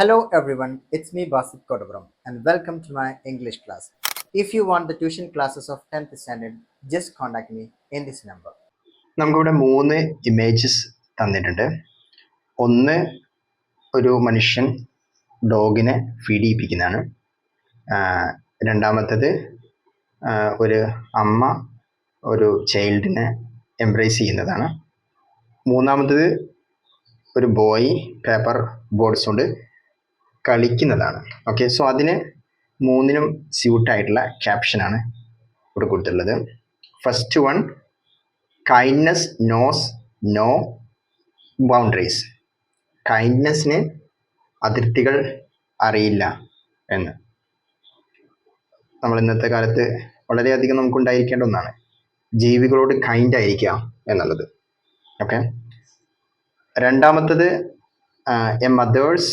Hello everyone, it's me Basit Kodapuram and welcome to my English class. If you want the tuition classes of 10th standard, just contact me in this number. നമുക്കിവിടെ 3 images തന്നിട്ടുണ്ട്. ഒന്ന് ഒരു മനുഷ്യൻ ഡോഗിനെ feed ചെയ്യിപ്പിക്കുന്നതാണ്. രണ്ടാമത്തേത് ഒരു അമ്മ ഒരു ചൈൽഡിനെ embrace ചെയ്യുന്നതാണ്. മൂന്നാമത്തേത് ഒരു ബോയ് പേപ്പർ ബോർഡ്സ് കൊണ്ട് കളിക്കുന്നതാണ്. ഓക്കെ, സോ അതിന് മൂന്നിനും സ്യൂട്ടായിട്ടുള്ള ക്യാപ്ഷനാണ് ഇവിടെ കൊടുത്തിട്ടുള്ളത്. First one, kindness knows no boundaries. കൈൻഡ്നെസ്സിന് അതിർത്തികൾ അറിയില്ല എന്ന്. നമ്മൾ ഇന്നത്തെ കാലത്ത് വളരെയധികം നമുക്കുണ്ടായിരിക്കേണ്ട ഒന്നാണ് ജീവികളോട് കൈൻഡ് ആയിരിക്കുക എന്നുള്ളത്. ഓക്കെ, രണ്ടാമത്തത് a mother's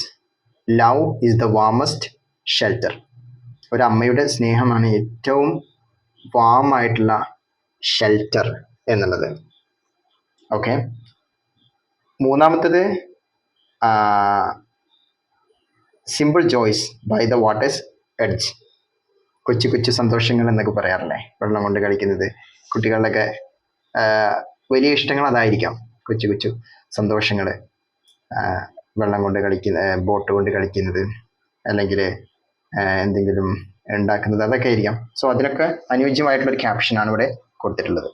love is the warmest shelter. ഒരമ്മയുടെ സ്നേഹമാണ് ഏറ്റവും വാമായിട്ടുള്ള ഷെൽട്ടർ എന്നുള്ളത്. ഓക്കെ, മൂന്നാമത്തത് simple joys by the water's edge. കൊച്ചു കൊച്ചു സന്തോഷങ്ങൾ എന്നൊക്കെ പറയാറില്ലേ, വെള്ളം കൊണ്ട് കളിക്കുന്നത്. കുട്ടികളുടെയൊക്കെ വലിയ ഇഷ്ടങ്ങൾ അതായിരിക്കാം, കൊച്ചു കൊച്ചു സന്തോഷങ്ങൾ. വെള്ളം കൊണ്ട് കളിക്കുന്ന, ബോട്ട് കൊണ്ട് കളിക്കുന്നത്, അല്ലെങ്കിൽ എന്തെങ്കിലും ഉണ്ടാക്കുന്നത്, അതൊക്കെ ആയിരിക്കാം. സോ അതിനൊക്കെ അനുയോജ്യമായിട്ടുള്ളൊരു ക്യാപ്ഷനാണ് ഇവിടെ കൊടുത്തിട്ടുള്ളത്.